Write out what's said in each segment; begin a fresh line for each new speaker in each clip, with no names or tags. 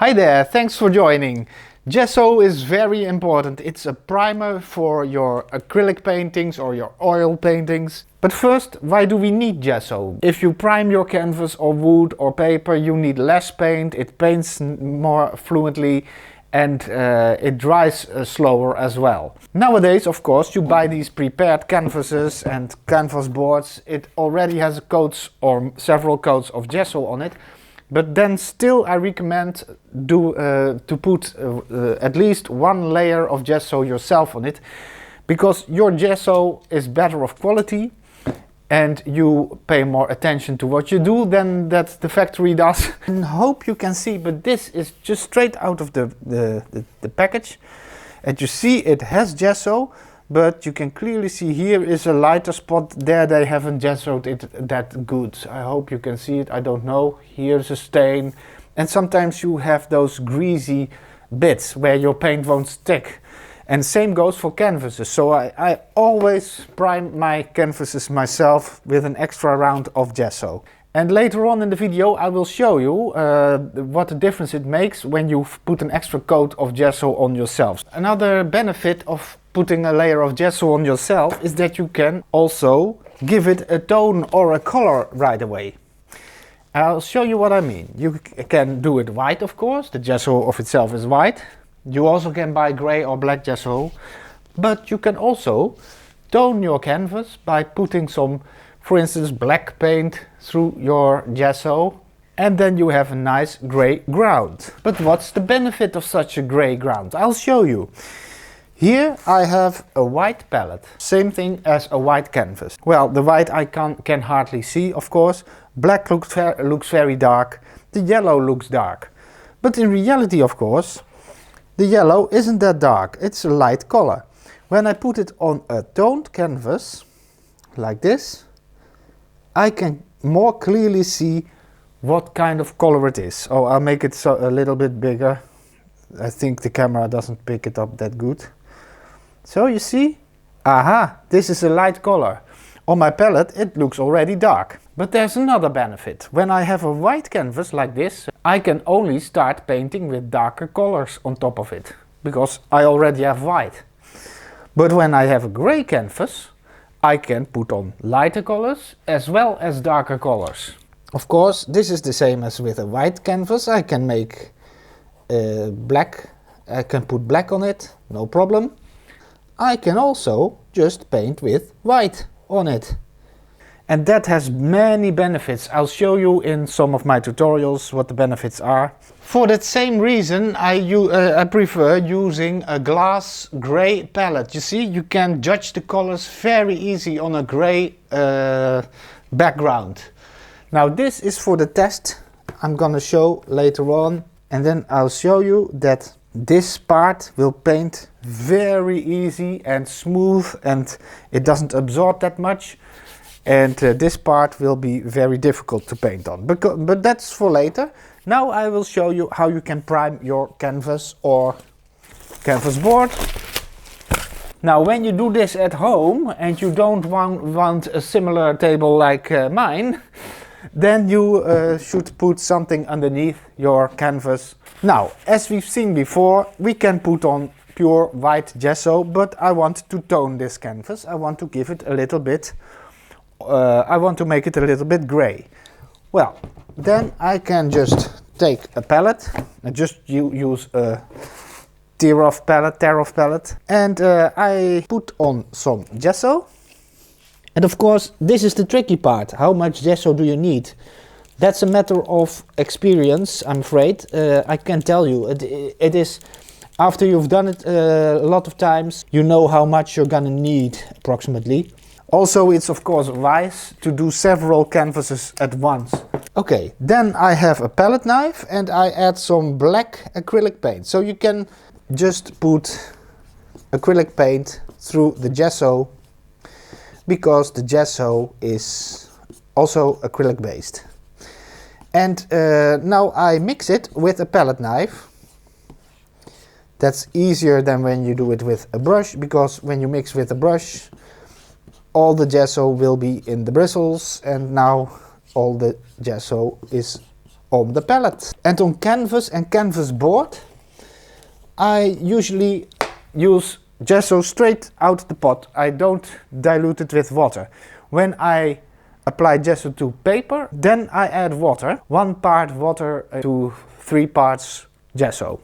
Hi there, thanks for joining. Gesso is very important. It's a primer for your acrylic paintings or your oil paintings. But first, why do we need gesso? If you prime your canvas or wood or paper, you need less paint, it paints more fluently and it dries slower as well. Nowadays, of course, you buy these prepared canvases and canvas boards. It already has coats or several coats of gesso on it. But then still I recommend to put at least one layer of gesso yourself on it, because your gesso is better of quality and you pay more attention to what you do than that the factory does. I hope you can see, but this is just straight out of the package. And you see it has gesso, but you can clearly see here is a lighter spot. There they haven't gessoed it that good. I hope you can see it, I don't know. Here's a stain. And sometimes you have those greasy bits where your paint won't stick. And same goes for canvases. So I always prime my canvases myself with an extra round of gesso. And later on in the video I will show you what the difference it makes when you put an extra coat of gesso on yourself. Another benefit of putting a layer of gesso on yourself is that you can also give it a tone or a color right away. I'll show you what I mean. You can do it white, of course. The gesso of itself is white. You also can buy gray or black gesso, but you can also tone your canvas by putting some, for instance, black paint through your gesso, and then you have a nice gray ground. But what's the benefit of such a gray ground? I'll show you. Here I have a white palette, same thing as a white canvas. Well, the white I can hardly see, of course. Black looks very dark, the yellow looks dark. But in reality, of course, the yellow isn't that dark, it's a light color. When I put it on a toned canvas, like this, I can more clearly see what kind of color it is. Oh, I'll make it a little bit bigger. I think the camera doesn't pick it up that good. So you see, aha, this is a light color. On my palette it looks already dark. But there's another benefit. When I have a white canvas like this, I can only start painting with darker colors on top of it, because I already have white. But when I have a gray canvas, I can put on lighter colors as well as darker colors. Of course, this is the same as with a white canvas. I can make black, I can put black on it, no problem. I can also just paint with white on it. And that has many benefits. I'll show you in some of my tutorials what the benefits are. For that same reason, I prefer using a glass gray palette. You see, you can judge the colors very easy on a gray background. Now this is for the test I'm gonna show later on, and then I'll show you that this part will paint very easy and smooth, and it doesn't absorb that much. And this part will be very difficult to paint on, but that's for later. Now I will show you how you can prime your canvas or canvas board. Now when you do this at home and you don't want a similar table like mine, then you should put something underneath your canvas. Now, as we've seen before, we can put on pure white gesso, but I want to tone this canvas. I want to give it a little bit, I want to make it a little bit gray. Well, then I can just take a palette and just use a tear-off palette, and I put on some gesso. And of course, this is the tricky part. How much gesso do you need? That's a matter of experience, I'm afraid. I can tell you, it is, after you've done it a lot of times, you know how much you're gonna need approximately. Also, it's of course wise to do several canvases at once. Okay, then I have a palette knife and I add some black acrylic paint. So you can just put acrylic paint through the gesso, because the gesso is also acrylic based. And now I mix it with a palette knife. That's easier than when you do it with a brush, because when you mix with a brush, all the gesso will be in the bristles, and now all the gesso is on the palette. And on canvas and canvas board, I usually use gesso straight out the pot. I don't dilute it with water. When I apply gesso to paper, then I add water. 1 part water to 3 parts gesso.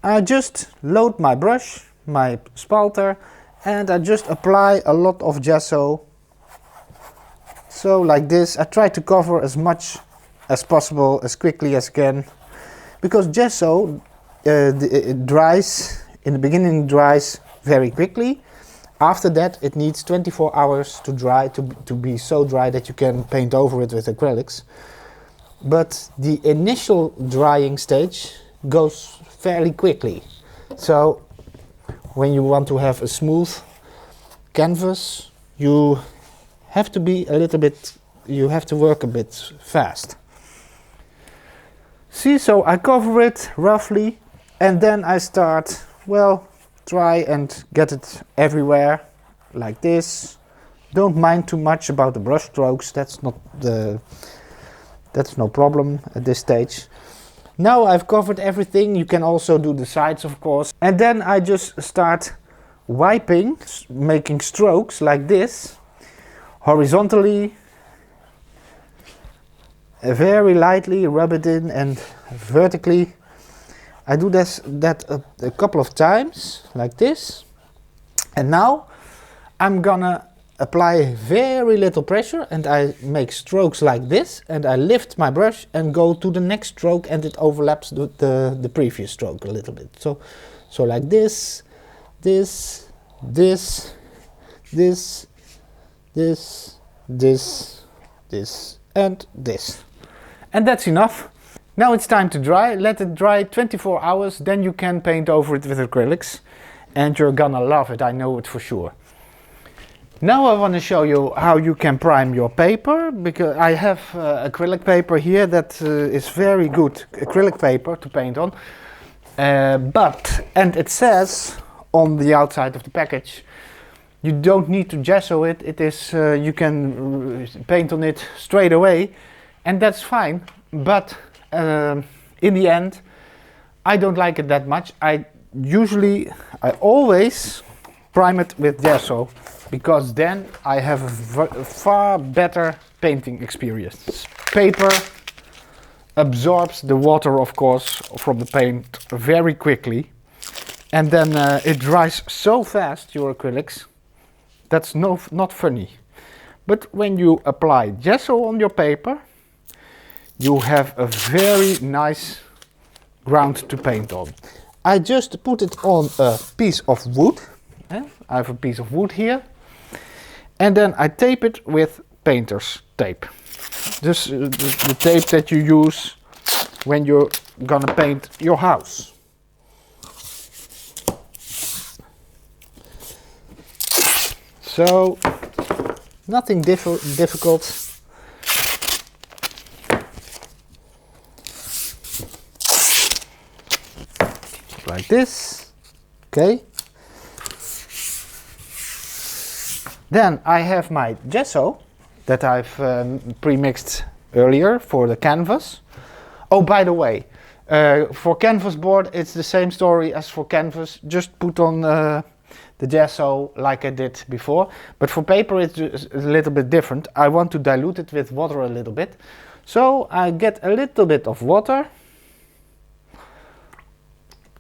I just load my brush, my spalter, and I just apply a lot of gesso. So like this, I try to cover as much as possible, as quickly as I can. Because gesso, it dries, in the beginning dries very quickly. After that it needs 24 hours to dry, to be so dry that you can paint over it with acrylics. But the initial drying stage goes fairly quickly. So when you want to have a smooth canvas, you have to be a little bit, you have to work a bit fast. See, so I cover it roughly and then I start, well, try and get it everywhere like this. Don't mind too much about the brush strokes, that's no problem at this stage. Now I've covered everything. You can also do the sides, of course. And then I just start wiping, making strokes like this, horizontally, very lightly rub it in, and vertically. I do that a couple of times, like this. And now I'm gonna apply very little pressure and I make strokes like this, and I lift my brush and go to the next stroke, and it overlaps the previous stroke a little bit. So like this, this, this, this, this, this, this, and this. And that's enough. Now it's time to dry. Let it dry 24 hours, then you can paint over it with acrylics. And you're gonna love it, I know it for sure. Now I want to show you how you can prime your paper, because I have acrylic paper here that is very good acrylic paper to paint on. And it says on the outside of the package, you don't need to gesso it. It is you can paint on it straight away, and that's fine. But in the end, I don't like it that much. I always prime it with gesso, because then I have a far better painting experience. Paper absorbs the water, of course, from the paint very quickly, and then it dries so fast, your acrylics. That's not funny. But when you apply gesso on your paper, you have a very nice ground to paint on. I just put it on a piece of wood. I have a piece of wood here. And then I tape it with painter's tape. This is the tape that you use when you're gonna paint your house. So, nothing difficult. Like this, okay. Then I have my gesso that I've pre-mixed earlier for the canvas. Oh, by the way, for canvas board it's the same story as for canvas. Just put on the gesso like I did before. But for paper it's a little bit different. I want to dilute it with water a little bit. So I get a little bit of water.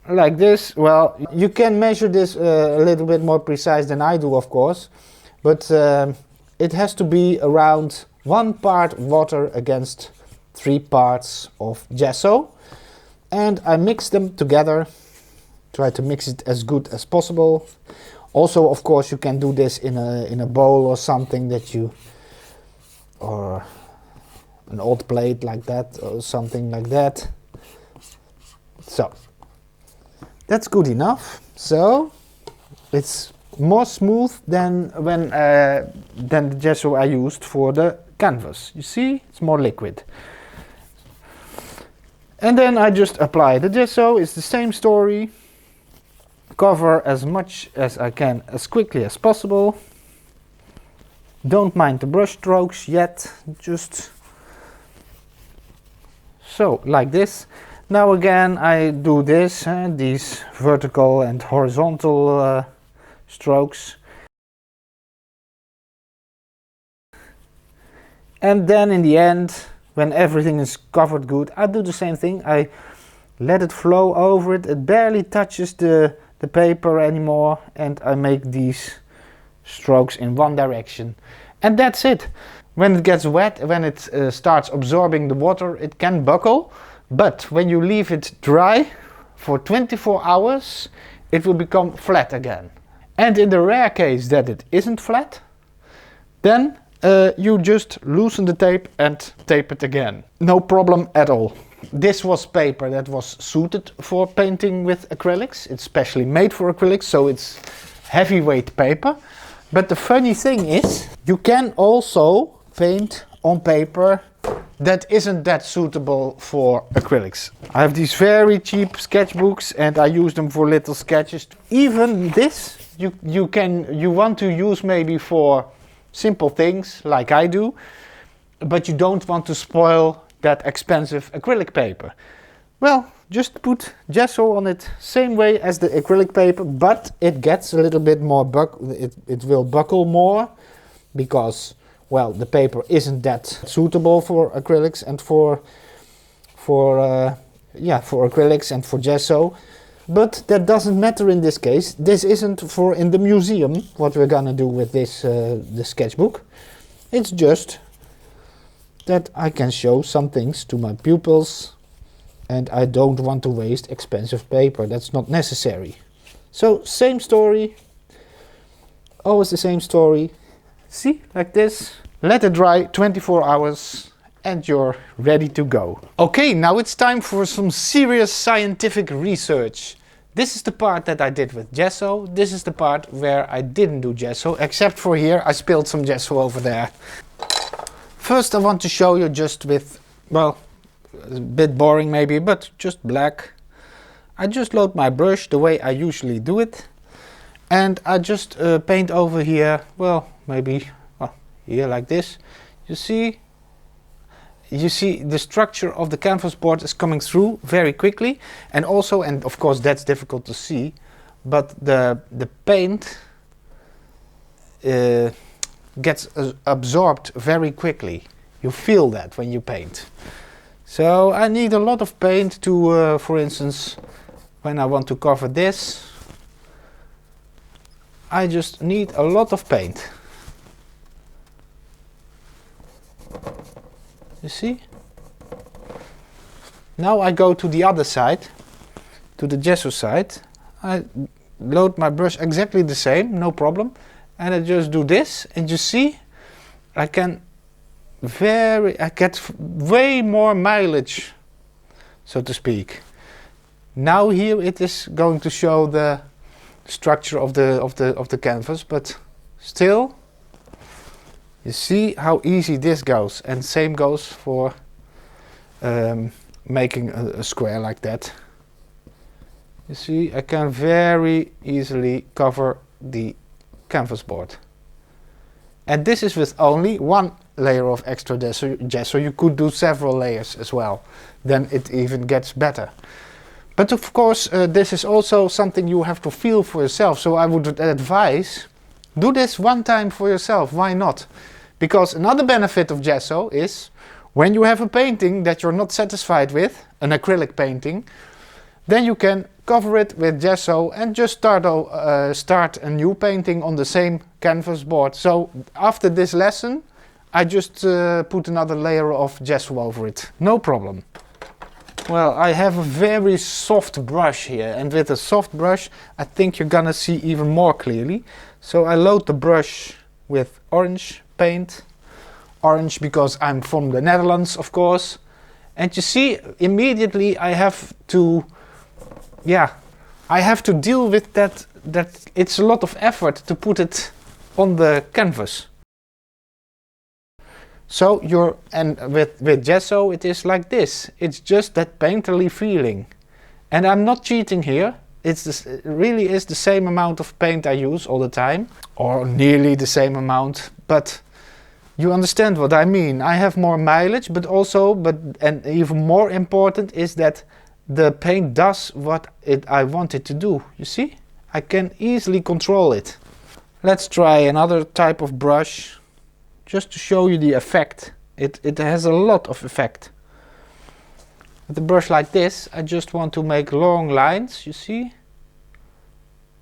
Like this. Well, you can measure this a little bit more precise than I do, of course. But it has to be around 1 part water against 3 parts of gesso. And I mix them together. Try to mix it as good as possible. Also, of course, you can do this in a bowl or something that you, or an old plate like that, or something like that. So that's good enough. So it's more smooth than the gesso I used for the canvas. You see, it's more liquid. And then I just apply the gesso. It's the same story. Cover as much as I can as quickly as possible. Don't mind the brush strokes yet. Just So like this. Now again I do this, these vertical and horizontal strokes. And then in the end, when everything is covered good, I do the same thing. I let it flow over it. It barely touches the paper anymore, and I make these strokes in one direction. And that's it. When it gets wet, when it starts absorbing the water, it can buckle. But when you leave it dry for 24 hours, it will become flat again. And in the rare case that it isn't flat, then you just loosen the tape and tape it again. No problem at all. This was paper that was suited for painting with acrylics. It's specially made for acrylics, so it's heavyweight paper. But the funny thing is, you can also paint on paper that isn't that suitable for acrylics. I have these very cheap sketchbooks and I use them for little sketches. Even this you want to use maybe for simple things like I do, but you don't want to spoil that expensive acrylic paper. Well, just put gesso on it, same way as the acrylic paper, but it gets a little bit more it will buckle more, because, well, the paper isn't that suitable for acrylics and for acrylics and for gesso. But that doesn't matter in this case. This isn't for in the museum, what we're gonna do with this the sketchbook. It's just that I can show some things to my pupils, and I don't want to waste expensive paper. That's not necessary. So same story, always the same story. See, like this. Let it dry 24 hours and you're ready to go. Okay, now it's time for some serious scientific research. This is the part that I did with gesso. This is the part where I didn't do gesso, except for here I spilled some gesso over there. First I want to show you just with, well, a bit boring maybe, but just black. I just load my brush the way I usually do it, and I just paint over here, well, maybe here like this. You see the structure of the canvas board is coming through very quickly, and also, and of course that's difficult to see, but the paint gets absorbed very quickly. You feel that when you paint. So I need a lot of paint to, for instance, when I want to cover this, I just need a lot of paint. You see? Now I go to the other side, to the gesso side. I load my brush exactly the same, no problem. And I just do this, and you see, I get way more mileage, so to speak. Now here it is going to show the structure of the canvas, but still, you see how easy this goes, and same goes for making a square like that. You see, I can very easily cover the canvas board. And this is with only one layer of extra gesso. You could do several layers as well, then it even gets better. But of course, this is also something you have to feel for yourself, so I would advise, do this one time for yourself, why not? Because another benefit of gesso is, when you have a painting that you're not satisfied with, an acrylic painting, then you can cover it with gesso and just start a new painting on the same canvas board. So after this lesson, I just put another layer of gesso over it, no problem. Well, I have a very soft brush here, and with a soft brush I think you're gonna see even more clearly. So I load the brush with orange paint. Orange because I'm from the Netherlands, of course. And you see, immediately I have to deal with that it's a lot of effort to put it on the canvas. So with gesso it is like this. It's just that painterly feeling. And I'm not cheating here. It really is the same amount of paint I use all the time, or nearly the same amount, but You understand what I mean? I have more mileage, but also, and even more important is that the paint does what I want it to do. You see? I can easily control it. Let's try another type of brush, just to show you the effect. It has a lot of effect. With a brush like this, I just want to make long lines, you see?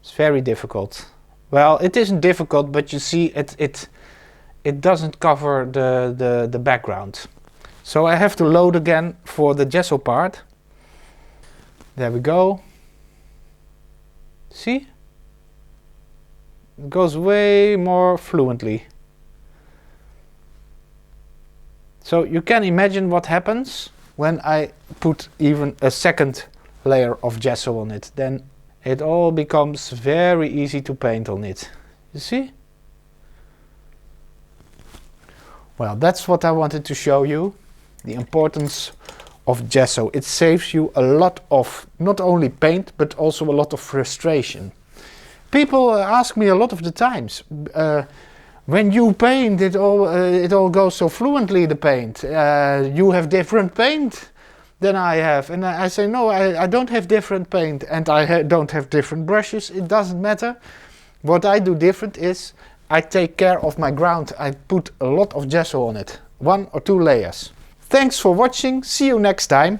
It's very difficult. Well, it isn't difficult, but you see it doesn't cover the background. So I have to load again for the gesso part. There we go. See? It goes way more fluently. So you can imagine what happens when I put even a second layer of gesso on it. Then it all becomes very easy to paint on it. You see? Well, that's what I wanted to show you. The importance of gesso. It saves you a lot of not only paint, but also a lot of frustration. People ask me a lot of the times, when you paint, it all goes so fluently, the paint. You have different paint than I have. And I say, no, I don't have different paint, and I don't have different brushes. It doesn't matter. What I do different is I take care of my ground. I put a lot of gesso on it, 1 or 2 layers. Thanks for watching. See you next time.